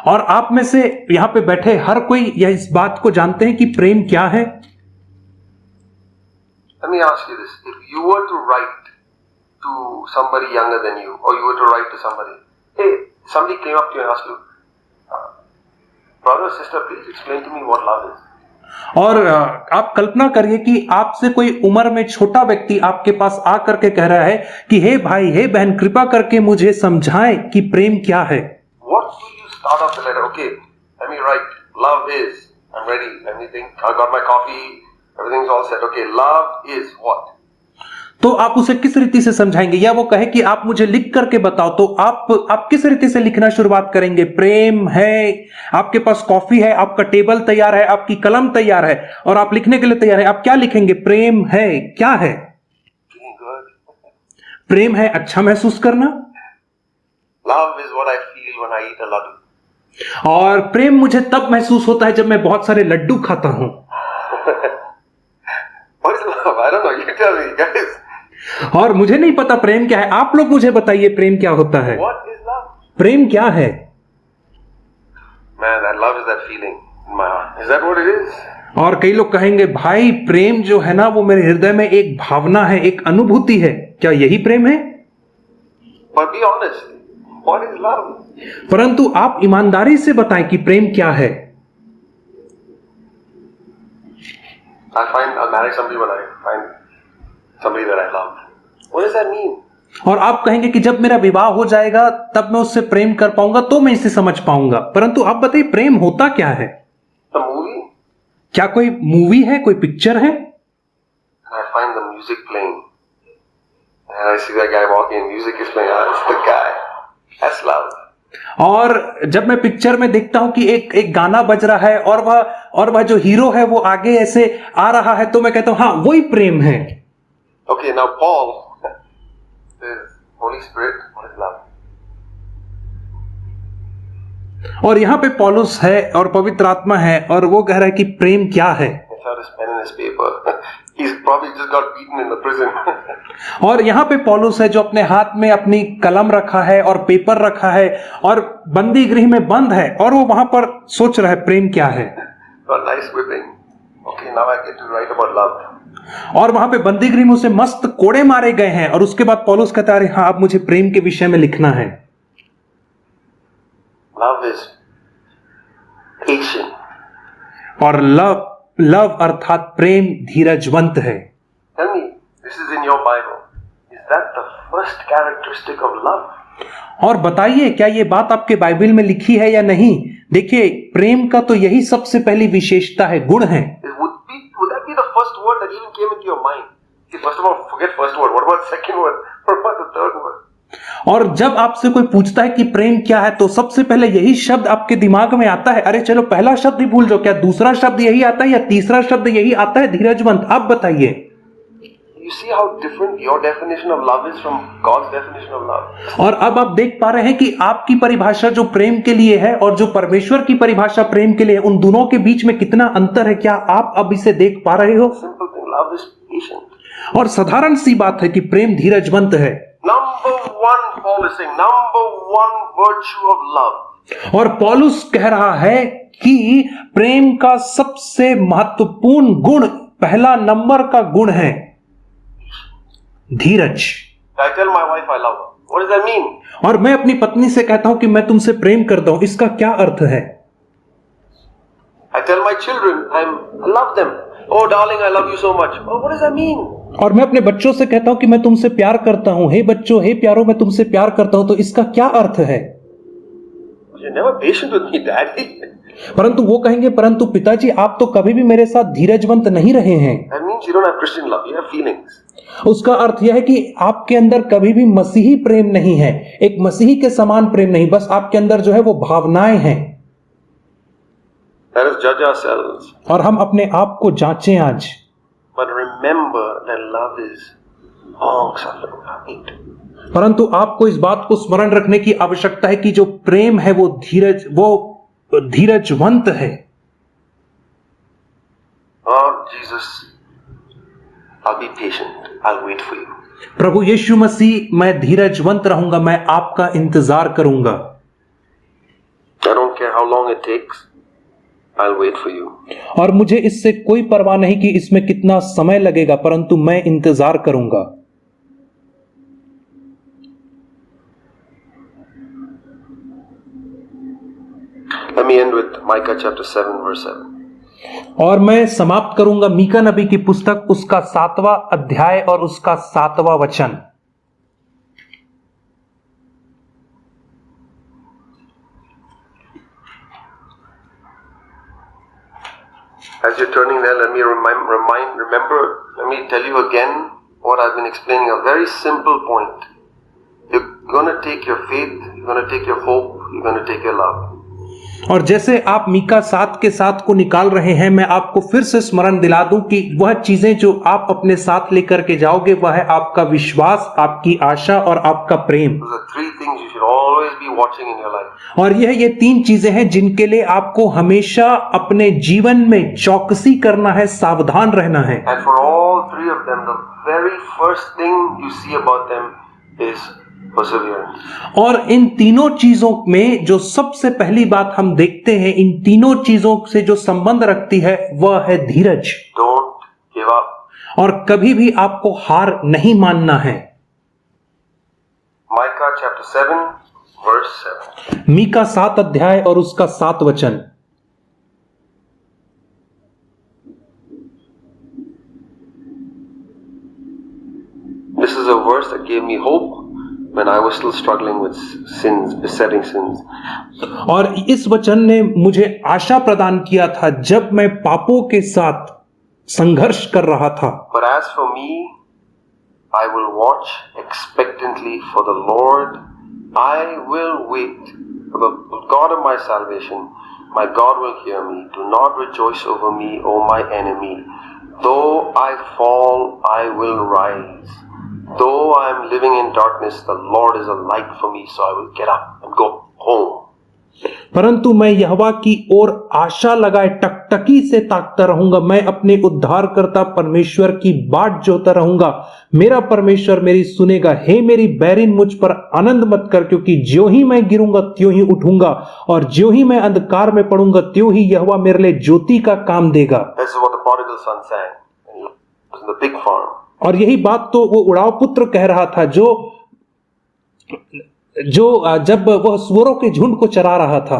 और आप में से यहां पे बैठे हर कोई यह इस बात को जानते हैं कि प्रेम क्या है? Let me ask you this. If you were to write to somebody younger than you, or you were to write to somebody, hey, somebody came up to you and asked you, brother, sister, please explain to me what love is. और आप कल्पना करिए कि आपसे कोई उम्र में छोटा व्यक्ति आपके पास आकर के कह रहा है कि हे भाई, हे बहन, कृपा करके मुझे समझाएं कि प्रेम क्या है। What do you start off the letter? Okay, let me write. Love is. I'm ready. Let me think. I got my coffee. Everything's all set. Okay, love is what? तो आप उसे किस रीति से समझाएंगे? या वो कहे कि आप मुझे लिख करके बताओ, तो आप किस रीति से लिखना शुरुआत करेंगे? प्रेम है, आपके पास कॉफी है, आपका टेबल तैयार है, आपकी कलम तैयार है और आप लिखने के लिए तैयार है। आप क्या लिखेंगे? प्रेम है। क्या है? Feeling good. प्रेम है अच्छा महसूस करना। Love is what I feel when I eat a laddu. और प्रेम मुझे तब महसूस होता है जब मैं बहुत सारे लड्डू खाता हूं। What is love? I don't know. You tell me, guys. और मुझे नहीं पता प्रेम क्या है, आप लोग मुझे बताइए प्रेम क्या होता है? What is love? प्रेम क्या है? Man, that love is that feeling in my heart. Is that what it is? और कई लोग कहेंगे, भाई प्रेम जो है ना वो मेरे हृदय में एक भावना है, एक अनुभूति है। क्या यही प्रेम है? But be honest. What is love? परंतु आप ईमानदारी से बताएं कि प्रेम क्या है। I marry somebody when I find somebody that I love. What does that mean? और आप कहेंगे कि जब मेरा विवाह हो जाएगा तब मैं उससे प्रेम कर पाऊंगा, तो मैं इसे समझ पाऊंगा। परंतु आप बताइए प्रेम होता क्या है? The movie? क्या कोई मूवी है, कोई पिक्चर है? I find the music playing. And I see that guy walking and music is playing. Ah, that's the guy. That's love. और जब मैं पिक्चर में देखता हूं कि एक गाना बज रहा है और वह जो हीरो है वो आगे ऐसे आ रहा है, तो मैं कहता हूं हाँ वही प्रेम है। Okay, now Paul says, Holy Spirit, what is love? और यहाँ पे पौलुस है और पवित्र आत्मा है और वो कह रहा है कि प्रेम क्या है। He's got his pen and his paper. He's probably just got beaten in the prison. और यहाँ पे पौलुस है जो अपने हाथ में अपनी कलम रखा है और पेपर रखा है और बंदी गृह में बंद है और वो वहां पर सोच रहा है प्रेम क्या है। Got nice whipping. Okay, now I get to write about love. और वहां पे बंदी गृह में उसे मस्त कोड़े मारे गए हैं और उसके बाद पौलुस कहता है हाँ अब मुझे प्रेम के विषय में लिखना है। Love is patient. और लव अर्थात प्रेम धीरजवंत है। Tell me, this is in your Bible. Is that the first characteristic of love? और बताइए क्या ये बात आपके बाइबल में लिखी है या नहीं? देखिए प्रेम का तो यही सबसे पहली विशेषता है, गुण है। Would that be the first word that even came into your mind? Okay, first of all, forget first word. What about second word? What about the third word? और जब आपसे कोई पूछता है कि प्रेम क्या है तो सबसे पहले यही शब्द आपके दिमाग में आता है। अरे चलो पहला शब्द ही भूल जाओ, क्या दूसरा शब्द यही आता है या तीसरा शब्द यही आता है? धीरजवंत। आप बताइए। You see how different your definition of love is from God's definition of love. और अब आप देख पा रहे हैं कि आपकी परिभाषा जो प्रेम के लिए है और जो परमेश्वर की परिभाषा प्रेम के लिए है, उन दोनों के बीच में कितना अंतर है। क्या आप अब इसे देख पा रहे हो? Simple thing, love is patient. और साधारण सी बात है कि प्रेम धीरजवंत है। Number one, Paul is saying, number one virtue of love. और पौलुस कह रहा है कि प्रेम का सबसे महत्वपूर्ण गुण, पहला नंबर का गुण है धीरज। I tell my wife I love her. What does that mean? और मैं अपनी पत्नी से कहता हूं कि मैं तुमसे प्रेम करता हूं, इसका क्या अर्थ है? I tell my children I love them. Oh, darling, I love you so much. Oh, what does that mean? और मैं अपने बच्चों से कहता हूं कि मैं तुमसे प्यार करता हूं, हे बच्चों, हे प्यारो, मैं तुमसे प्यार करता हूं, तो इसका क्या अर्थ है? You're never patient with me, Daddy. परंतु वो कहेंगे, परंतु पिताजी आप तो कभी भी मेरे साथ धीरजवंत नहीं रहे हैं। That means you don't have Christian love. You have feelings. उसका अर्थ यह है कि आपके अंदर कभी भी मसीही प्रेम नहीं है, एक मसीही के समान प्रेम नहीं, बस आपके अंदर जो है वो भावनाएं हैं। Let us judge ourselves. और हम अपने आप को जांचें आज। But remember that love is long suffering. परंतु आपको इस बात को स्मरण रखने की आवश्यकता है कि जो प्रेम है वो धीरजवंत है। Oh, Jesus, I'll be patient. I'll wait for you. प्रभु यीशु मसीह, मैं धीरजवंत रहूंगा, मैं आपका इंतजार करूंगा। I don't care how long it takes. I'll wait for you. और मुझे इससे कोई परवाह नहीं कि इसमें कितना समय लगेगा, परंतु मैं इंतजार करूंगा। Let me end with Micah chapter 7 verse 7. और मैं समाप्त करूंगा मीका नबी की पुस्तक, उसका 7वां अध्याय और उसका 7वां वचन। As you're turning there, let me let me tell you again what I've been explaining, a very simple point. You're going to take your faith, you're going to take your hope, you're going to take your love. और जैसे आप मीका 7 के 7 को निकाल रहे हैं, मैं आपको फिर से स्मरण दिला दूं कि वह चीजें जो आप अपने साथ लेकर के जाओगे वह है आपका विश्वास, आपकी आशा और आपका प्रेम। Those are three things you should always be watching in your life. और ये 3 चीजें हैं जिनके लिए आपको हमेशा अपने जीवन में चौकसी करना है, सावधान रहना है। And for all three of them, the very first thing you see about them is perseverance. और इन तीनों चीजों में जो सबसे पहली बात हम देखते हैं, इन तीनों चीजों से जो संबंध रखती है वह है धीरज। Don't give up. और कभी भी आपको हार नहीं मानना है। Micah chapter 7 verse 7. मीका 7 अध्याय और उसका 7 वचन। This is a verse that gave me hope when I was still struggling with sins, besetting sins. और इस वचन ने मुझे आशा प्रदान किया था जब मैं पापों के साथ संघर्ष कर रहा था। But as for me, I will watch expectantly for the Lord. I will wait for the God of my salvation. My God will hear me. Do not rejoice over me, O my enemy. Though I fall, I will rise. Though I am living in darkness, the Lord is a light for me, so I will get up and go home. परंतु मैं यहोवा की ओर आशा लगाए टकटकी से ताकता रहूंगा, मैं अपने उद्धारकर्ता परमेश्वर की बाट जोता रहूंगा। मेरा परमेश्वर मेरी सुनेगा। हे मेरी बैरिन, मुझ पर आनंद मत कर, क्योंकि ज्यों ही मैं गिरूंगा त्यों ही उठूंगा, और ज्यों ही मैं अंधकार में पड़ूंगा त्यों ही यहोवा मेरे लिए ज्योति का काम देगा। This is what the prodigal son sang when he was in the pig farm. और यही बात तो वो उड़ाव पुत्र कह रहा था जो जब वह सुअरों के झुंड को चरा रहा था।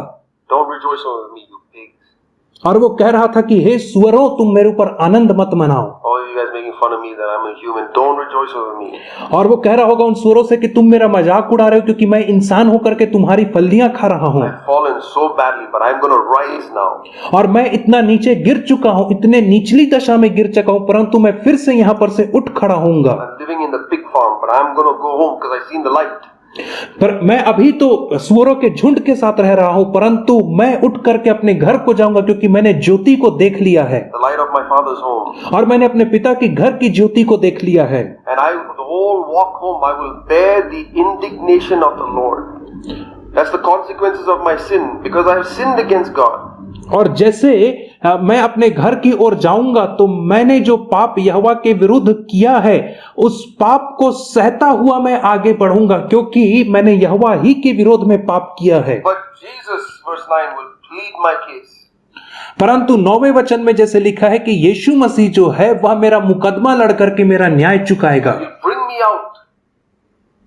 Don't rejoice over me, you pigs. और वो कह रहा था कि हे सुअरों, तुम मेरे ऊपर आनंद मत मनाओ। All you guys making fun of me that I'm a human. Don't rejoice over me. और वो कह रहा होगा उन सुअरों से कि तुम मेरा मजाक उड़ा रहे हो, क्योंकि मैं इंसान होकर के तुम्हारी फलियां खा रहा हूं। I've fallen so badly, but I'm going to rise now. और मैं इतना नीचे गिर चुका हूं, इतने निचली दशा में गिर चुका हूं, परंतु मैं फिर से यहां पर से उठ खड़ा होऊंगा। I'm living in the pig farm, but I'm going to go home because I've seen the light. पर मैं अभी तो सुअरों के झुंड के साथ रह रहा हूं, परंतु मैं उठ करके अपने घर को जाऊंगा, क्योंकि मैंने ज्योति को देख लिया है। The light of my father's home. और मैंने अपने पिता की घर की ज्योति को देख लिया है। And the whole walk home, I will bear the indignation of the Lord. That's the consequences of my sin, because I have sinned against God. और जैसे मैं अपने घर की ओर जाऊंगा तो मैंने जो पाप यहोवा के विरुद्ध किया है उस पाप को सहता हुआ मैं आगे बढ़ूंगा, क्योंकि मैंने यहोवा ही के विरोध में पाप किया है। But Jesus, verse 9, will plead my case. परंतु 9वें वचन में जैसे लिखा है कि यीशु मसीह जो है वह मेरा मुकदमा लड़ करके मेरा न्याय चुकाएगा। He will bring me out.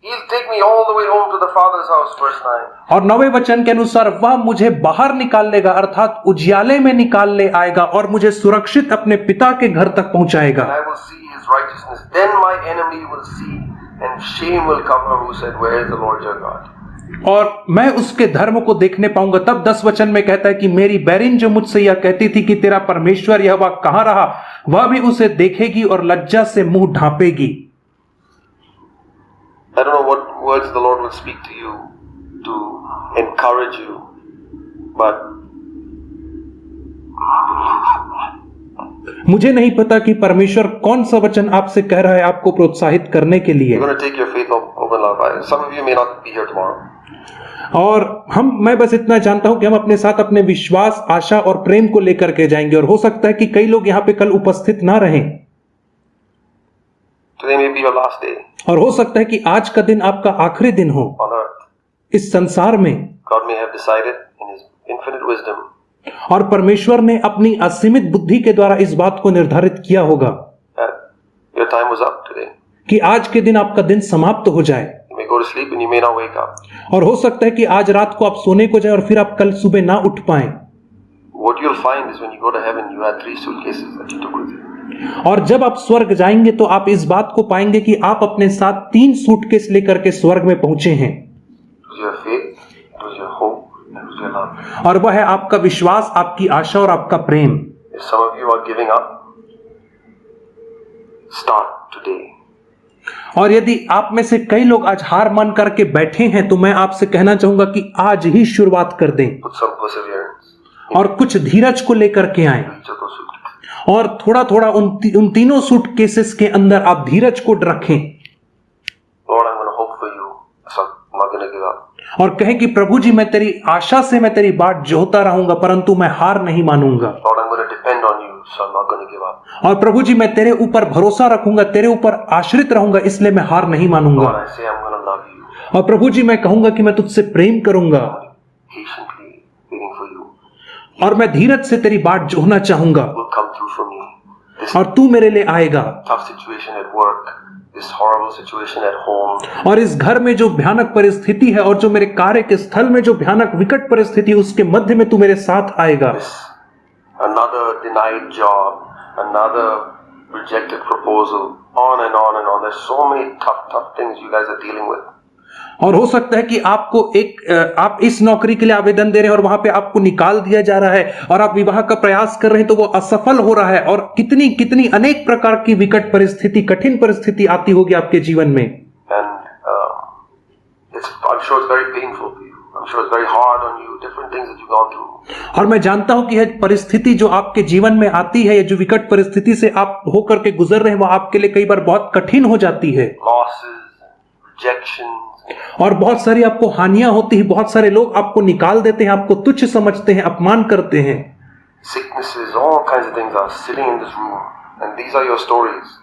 He'll take me all the way home to the Father's house, verse 9. और 9वें वचन के अनुसार वह मुझे बाहर निकाल लेगा, अर्थात उजियाले में निकाल ले आएगा और मुझे सुरक्षित अपने पिता के घर तक पहुंचाएगा। And I will see his righteousness. Then my enemy will see, and shame will cover who said, where is the Lord your God? और मैं उसके धर्म को देखने पाऊंगा। तब 10 वचन में कहता है कि मेरी बैरिन जो मुझसे यह कहती थी कि तेरा परमेश्वर यहोवा कहाँ रहा, वह भी उसे देखेगी और लज्जा से मुंह ढांपेगी। I don't know what words the Lord will speak to you to encourage you, but मुझे नहीं पता कि परमेश्वर कौन सा वचन आपसे कह रहा है आपको प्रोत्साहित करने के लिए। you're going to take your faith open love. Some of you may not be here tomorrow. और मैं बस इतना जानता हूं कि हम अपने साथ अपने विश्वास, आशा और प्रेम को लेकर के जाएंगे, और हो सकता है कि कई लोग यहाँ पे कल उपस्थित ना रहें। Today may be your last day और हो सकता है कि आज का दिन आपका आखिरी दिन हो on earth. इस संसार में। God may have decided in his infinite wisdom और परमेश्वर ने अपनी असीमित बुद्धि के द्वारा इस बात को निर्धारित किया होगा that your time was up today. कि आज के दिन आपका दिन समाप्त हो जाए। You may go to sleep and you may not wake up. और हो सकता है कि आज रात को आप सोने को जाए और फिर आप कल सुबह ना उठ पाएं। What you'll find is when you go to heaven, you had 3 suitcases that you took with you. और जब आप स्वर्ग जाएंगे तो आप इस बात को पाएंगे कि आप अपने साथ 3 सूटकेस लेकर के स्वर्ग में पहुंचे हैं। It was your faith, it was your hope, and it was your love. और वह है आपका विश्वास, आपकी आशा और आपका प्रेम। If some of you are giving up, start today. और यदि आप में से कई लोग आज हार मान करके बैठे हैं तो मैं आपसे कहना चाहूंगा कि आज ही शुरुआत कर दें Put some perseverance और कुछ धीरज को लेकर के आएं, in each of those suitcases. और थोड़ा थोड़ा उन तीनों सूटकेसेस के अंदर आप धीरज को रखें Lord, I'm going to hope for you, so I'm not going to give up. और कहें कि प्रभु जी, मैं तेरी आशा से मैं तेरी बाट जोहता रहूंगा, परंतु मैं हार नहीं मानूंगा। Lord, I'm going to depend on you, so I'm not going to give up. और प्रभु जी, मैं तेरे ऊपर भरोसा रखूंगा, तेरे ऊपर आश्रित रहूंगा, इसलिए मैं हार नहीं मानूंगा। Lord, I say I'm going to love you, और प्रभु जी, मैं कहूंगा कि मैं तुझसे प्रेम करूंगा patiently waiting for you. और मैं धीरज से तेरी बाट जोहना चाहूंगा Will come through for me. This और तू मेरे लिए आएगा। tough situation at work, this horrible situation at home, और इस घर में जो भयानक परिस्थिति है और जो मेरे कार्य के स्थल में जो भयानक विकट परिस्थिति है, उसके मध्य में तू मेरे साथ आएगा। this another denied job, another rejected proposal, on and on and on. There's so many tough things you guys are dealing with. और हो सकता है कि आपको आप इस नौकरी के लिए आवेदन दे रहे हैं और वहां पे आपको निकाल दिया जा रहा है, और आप विवाह का प्रयास कर रहे हैं तो वो असफल हो रहा है, और कितनी कितनी अनेक प्रकार की विकट परिस्थिति, कठिन परिस्थिति आती होगी आपके जीवन में। And I'm sure it's very painful for you. I'm sure it's very hard on you, different things that you've gone through. और मैं जानता हूं कि यह परिस्थिति जो आपके जीवन में आती है, ये जो विकट परिस्थिति से आप होकर के गुजर रहे हैं, वो आपके लिए कई बार बहुत कठिन हो जाती है। Losses, rejections, और बहुत सारी आपको हानियां होती है, बहुत सारे लोग आपको निकाल देते हैं, आपको तुच्छ समझते हैं, अपमान करते हैं। sicknesses, all kinds of things are sitting in this room. And these are your stories.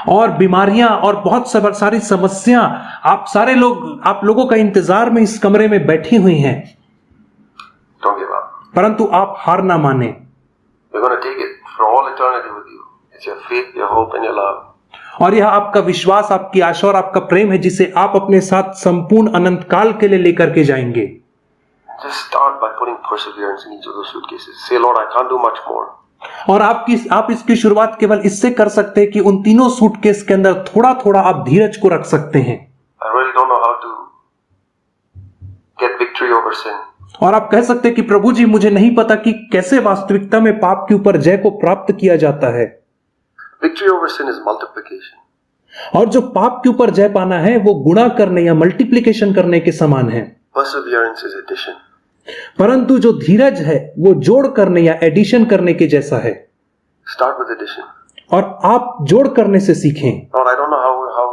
और बीमारियां और बहुत सारी समस्या, आप लोगों का इंतजार में इस कमरे में बैठी हुई हैं। Don't give up. परंतु आप हार ना माने। You're going to take it for all eternity with you. It's your faith, your hope, and your love. और यह आपका विश्वास, आपकी आशा और आपका प्रेम है, जिसे आप अपने साथ संपूर्ण अनंत काल के लिए लेकर के जाएंगे। Just start by putting perseverance in each of those suitcases. Say, Lord, I can't do much more. और आप इसकी शुरुआत केवल इससे कर सकते हैं कि उन तीनों सूटकेस के अंदर थोड़ा थोड़ा आप धीरज को रख सकते हैं। I really don't know how to get victory over sin. और आप कह सकते हैं कि प्रभु जी, मुझे नहीं पता कि कैसे वास्तविकता में पाप के ऊपर जय को प्राप्त किया जाता है। Victory over sin is multiplication. और जो पाप के ऊपर जय पाना है वो गुणा करने या मल्टीप्लिकेशन करने के समान है। Perseverance is addition. परंतु जो धीरज है वो जोड़ करने या एडिशन करने के जैसा है। Start with addition. और आप जोड़ करने से सीखें। Lord, I don't know how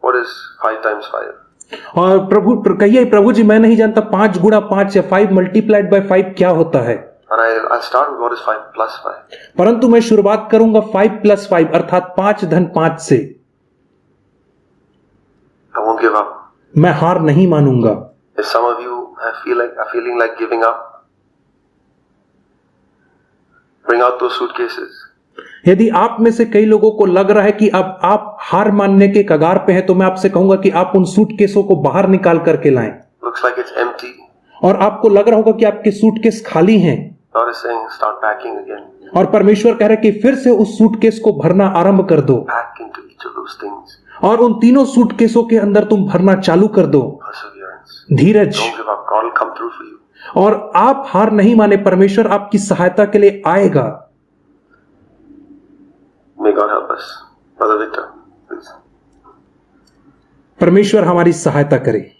what is 5 times 5. और प्रभु जी, मैं नहीं जानता 5 गुणा 5 या 5 मल्टीप्लाइड बाय 5 क्या होता है। And I'll start with what is 5 plus 5. परंतु मैं शुरुआत करूंगा 5 + 5 अर्थात 5 + 5 से। I won't give up. मैं हार नहीं मानूंगा। If some of you are feeling like giving up, bring out those suitcases. यदि आप में से कई लोगों को लग रहा है कि अब आप हार मानने के कगार पे हैं, तो मैं आपसे कहूंगा कि आप उन सूटकेसों को बाहर निकाल करके लाएं। Looks like it's empty. और आपको लग रहा होगा कि आपके सूटकेस खाली हैं, God is saying, start packing again. और परमेश्वर कह रहा है कि फिर से उस सूटकेस को भरना आरंभ कर दो, Pack into each of those things. और उन तीनों सूटकेसों के अंदर तुम भरना चालू कर दो। Perseverance. Dheeraj. Don't give up. God will come through for you. और आप हार नहीं माने, परमेश्वर आपकी सहायता के लिए आएगा। May God help us. Brother Victor, please. परमेश्वर हमारी सहायता करे।